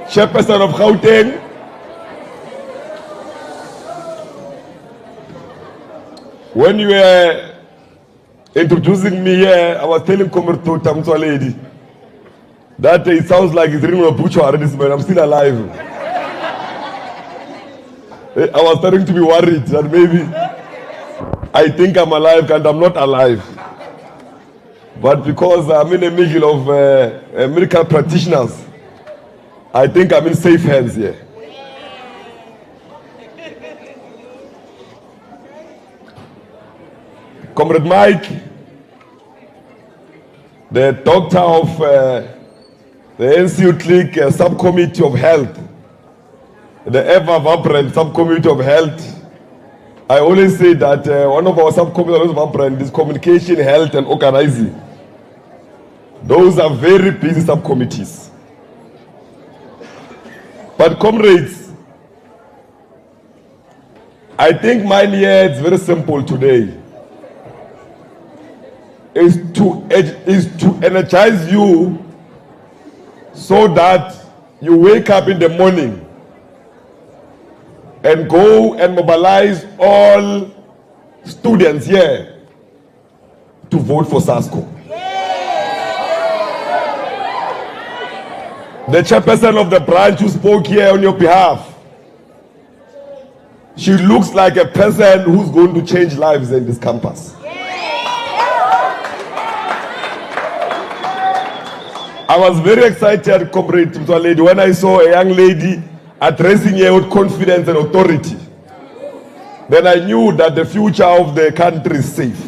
Chairperson of Gauteng. When you were introducing me here, I was telling Comrade ANCYL that it sounds like it's ringing a butcher already, but I'm still alive. I was starting to be worried that maybe I think I'm alive and I'm not alive. But because I'm in the middle of medical practitioners, I think I'm in safe hands here. Comrade Mike, the doctor of the ANCYL clique subcommittee of health, the ever vibrant subcommittee of health. I always say that one of our subcommittees of vibrant is communication, health, and organizing. Those are very busy subcommittees. But comrades, I think mine here is very simple today. Is to energize you so that you wake up in the morning and go and mobilize all students here to vote for SASCO. The chairperson of the branch who spoke here on your behalf, she looks like a person who's going to change lives in this campus. I was very excited, Comrade Mzwaledi, when I saw a young lady addressing you with confidence and authority. Then I knew that the future of the country is safe.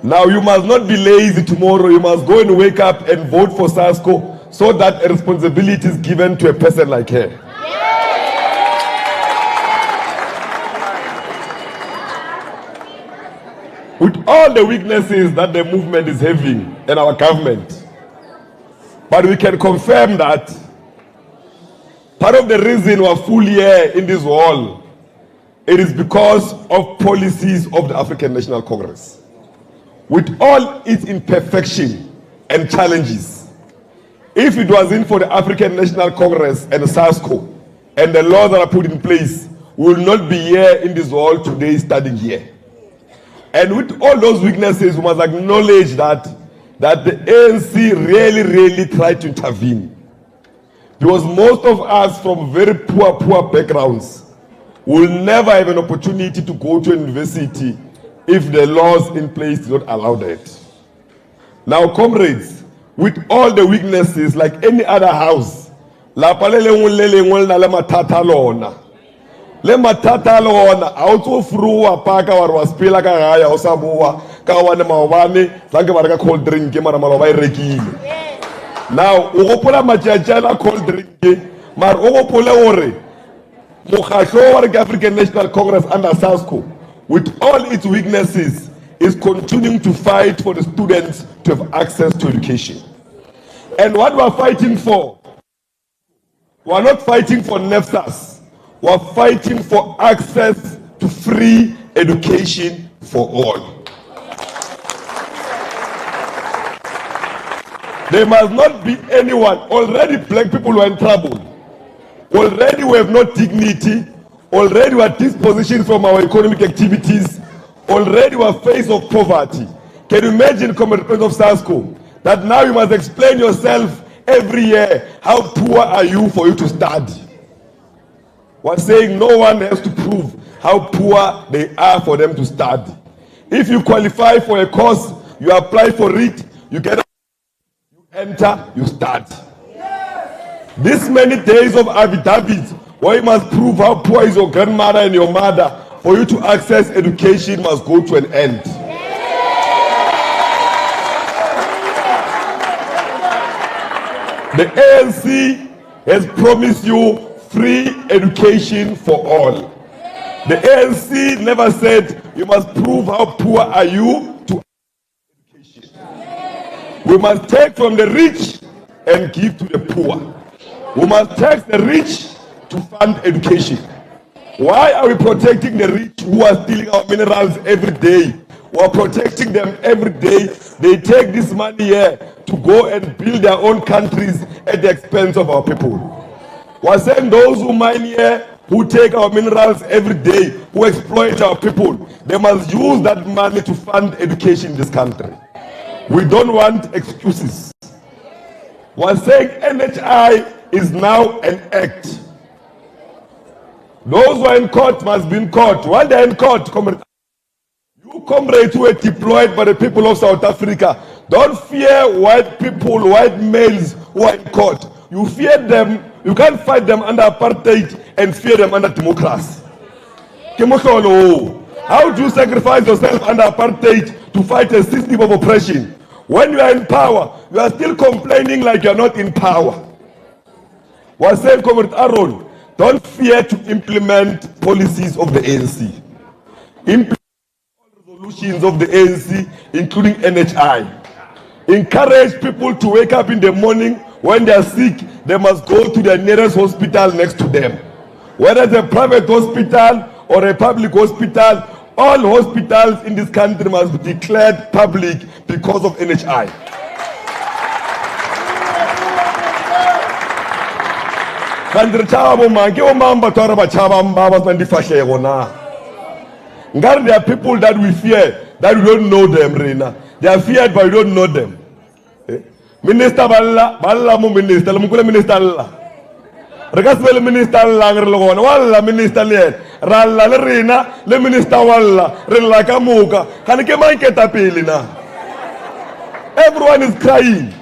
Now you must not be lazy tomorrow. You must go and wake up and vote for SASCO so that a responsibility is given to a person like her. With all the weaknesses that the movement is having in our government, but we can confirm that part of the reason we're fully here in this hall, it is because of policies of the African National Congress. With all its imperfection and challenges, if it wasn't for the African National Congress and SASCO and the laws that are put in place, we will not be here in this hall today studying here. And with all those weaknesses, we must acknowledge that the ANC really tried to intervene. Because most of us from very poor backgrounds will never have an opportunity to go to a university if the laws in place do not allow that. Now, comrades, with all the weaknesses like any other house, le matata lona auto frua paka war waspela ka gaya o sa boa ka wane maobane zange ba reka cold drink mara maloba e rekile. Now o gopola matjatjala cold drink mar o gopola hore mokgatlo wa the African National Congress under SASCO with all its weaknesses is continuing to fight for the students to have access to education. And what we are fighting for, we are not fighting for NEFSAS. We're fighting for access to free education for all. There must not be anyone. Already black people are in trouble. Already we have no dignity. Already we are dispositioned from our economic activities. Already we are faced of poverty. Can you imagine, Comrade President of SASCO, that now you must explain yourself every year, how poor are you for you to study? We're saying no one has to prove how poor they are for them to study. If you qualify for a course, you apply for it, you get, you enter, you start. This many days of affidavits, where you must prove how poor is your grandmother and your mother, for you to access education must go to an end. The ANC has promised you free education for all. The ANC never said you must prove how poor are you to education. We must take from the rich and give to the poor. We must tax the rich to fund education. Why are we protecting the rich who are stealing our minerals every day who are protecting them every day. They take this money here to go and build their own countries at the expense of our people. We're saying those who mine here, who take our minerals every day, who exploit our people, they must use that money to fund education in this country. We don't want excuses. We're saying NHI is now an act. Those who are in court must be in court. While they're in court, you comrades who are deployed by the people of South Africa, don't fear white people, white males who are in court. You fear them. You can't fight them under apartheid and fear them under democracy. How do you sacrifice yourself under apartheid to fight a system of oppression? When you are in power, you are still complaining like you are not in power. We're saying, Comrade Aaron, don't fear to implement policies of the ANC. Implement resolutions of the ANC, including NHI. Encourage people to wake up in the morning. When they are sick, they must go to the nearest hospital next to them. Whether it's a private hospital or a public hospital, all hospitals in this country must be declared public because of NHI. There are people that we fear, that we don't know them, Rena. They are feared, but we don't know them. Minister Balla mu minister, mukule minister Allah. Regasbel minister Allah ngerlogon, walla minister liet. Ralla le Rena, le minister walla, rella kamuka. Kanike manke tapili na. Everyone is crying.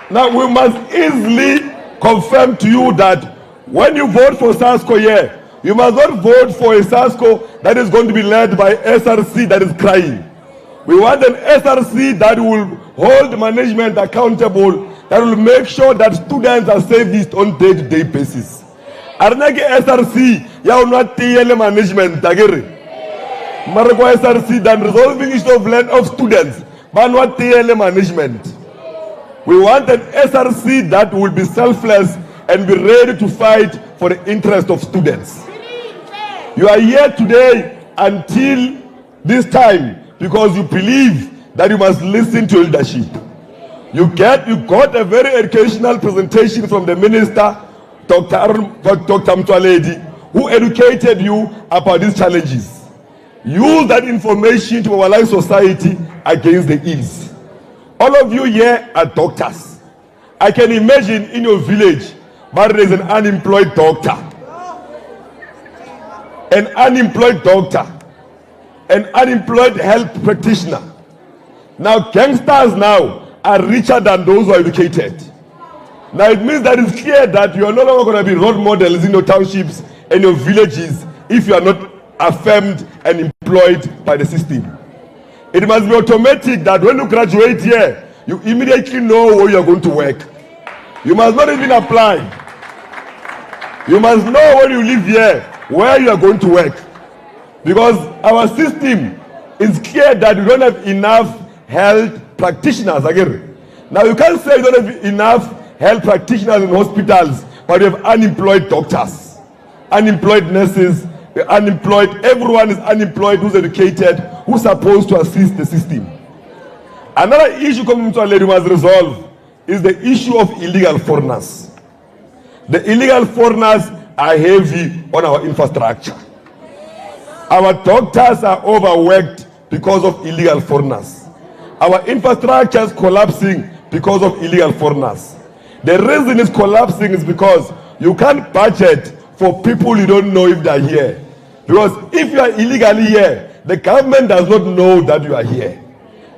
Now we must easily confirm to you that when you vote for SASCO here, you must not vote for a SASCO that is going to be led by SRC that is crying. We want an SRC that will hold management accountable, that will make sure that students are serviced on day-to-day basis. Arnage SRC, ya not TL management, tagere. Marco SRC than resolving issue of land of students, but not TL management. We want an SRC that will be selfless and be ready to fight for the interest of students. You are here today until this time because you believe that you must listen to leadership. You got a very educational presentation from the minister, Dr. Mtwaledi, who educated you about these challenges. Use that information to mobilize society against the ills. All of you here are doctors. I can imagine in your village, but there is an unemployed doctor. An unemployed doctor. An unemployed health practitioner. Now, gangsters now are richer than those who are educated. Now, it means that it's clear that you are no longer going to be role models in your townships and your villages if you are not affirmed and employed by the system. It must be automatic that when you graduate here, you immediately know where you are going to work. You must not even apply. You must know when you live here where you are going to work. Because our system is clear that we don't have enough health practitioners again. Now you can't say you don't have enough health practitioners in hospitals, but you have unemployed doctors, unemployed nurses, unemployed, everyone is unemployed who's educated, who's supposed to assist the system. Another issue coming to a lady must resolve is the issue of illegal foreigners. The illegal foreigners are heavy on our infrastructure. Our doctors are overworked because of illegal foreigners. Our infrastructure is collapsing because of illegal foreigners. The reason it's collapsing is because you can't budget for people you don't know if they are here. Because if you are illegally here, the government does not know that you are here.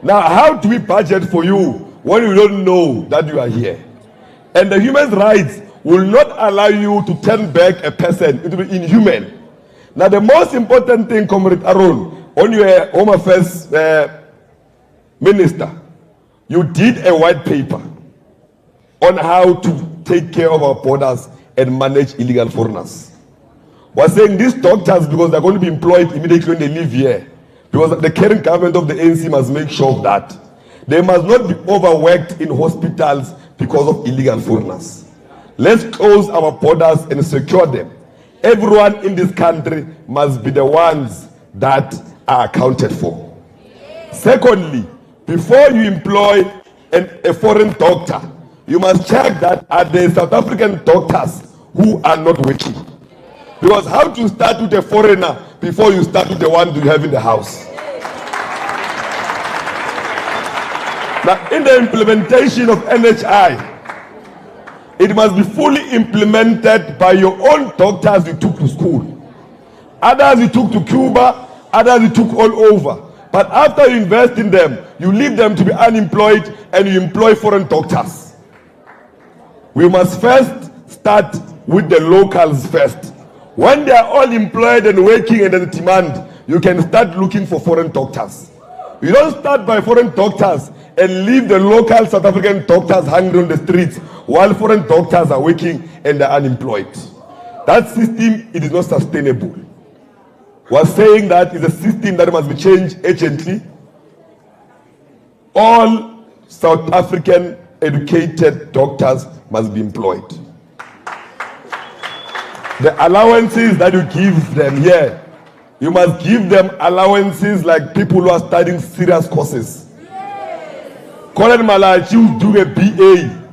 Now, how do we budget for you when you don't know that you are here? And the human rights will not allow you to turn back a person. It will be inhuman. Now, the most important thing, Comrade Aaron, when you were Home Affairs Minister, you did a white paper on how to take care of our borders and manage illegal foreigners. We're saying these doctors, because they're going to be employed immediately when they live here, because the current government of the ANC must make sure of that. They must not be overworked in hospitals because of illegal foreigners. Let's close our borders and secure them. Everyone in this country must be the ones that are accounted for. Secondly, before you employ a foreign doctor, you must check that are the South African doctors who are not working. Because how to start with a foreigner before you start with the one you have in the house? Now, in the implementation of NHI, it must be fully implemented by your own doctors you took to school. Others you took to Cuba, others you took all over. But after you invest in them, you leave them to be unemployed and you employ foreign doctors. We must first start with the locals first. When they are all employed and working and there's demand, you can start looking for foreign doctors. You don't start by foreign doctors and leave the local South African doctors hanging on the streets while foreign doctors are working and they're unemployed. That system, it is not sustainable. We're saying that is a system that must be changed urgently. All South African educated doctors must be employed. The allowances that you give them here, you must give them allowances like people who are studying serious courses. Collen Malatji, who's doing a BA,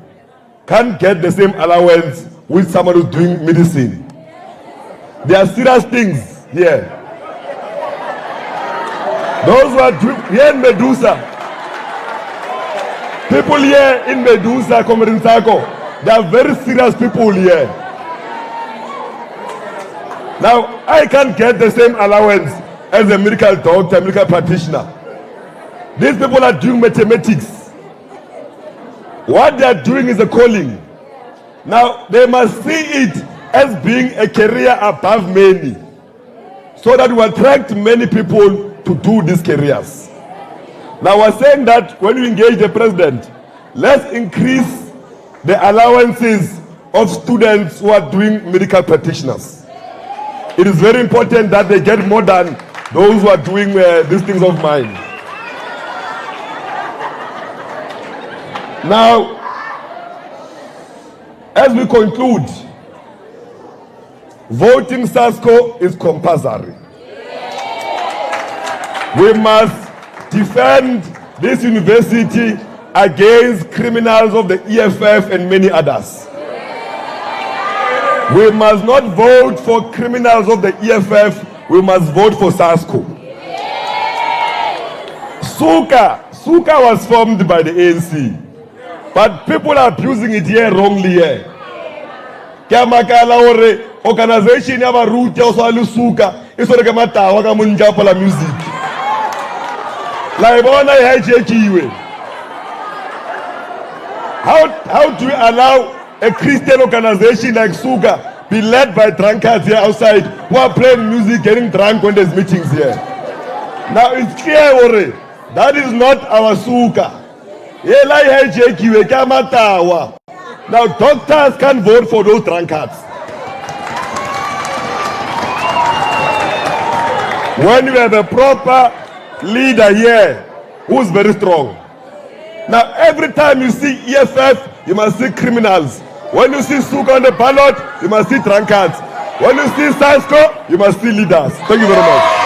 can't get the same allowance with someone who's doing medicine. There are serious things here. Those who are doing here in Medunsa, people here in Medunsa, Comrade Sako, they are very serious people here. Now, I can't get the same allowance as a medical doctor, medical practitioner. These people are doing mathematics. What they are doing is a calling. Now, they must see it as being a career above many, so that we attract many people to do these careers. Now, we're saying that when we engage the president, let's increase the allowances of students who are doing medical practitioners. It is very important that they get more than those who are doing these things of mine. Now, as we conclude, voting SASCO is compulsory. We must defend this university against criminals of the EFF and many others. We must not vote for criminals of the EFF, we must vote for SASCO. SUKA was formed by the ANC, but people are abusing it here wrongly here. Organization ya baruti o swali SUKA iso re ke matawa ka monjapo la music. La ibona hijakiwe. How do we allow a Christian organization like SUKA be led by drunkards here outside who are playing music, getting drunk when there's meetings here? Now it's clear already. That is not our SUKA. Now doctors can't vote for those drunkards. When you have a proper leader here who's very strong. Now every time you see EFF, you must see criminals. When you see SUKA on the ballot, you must see drunkards. When you see SASCO, you must see leaders. Thank you very much.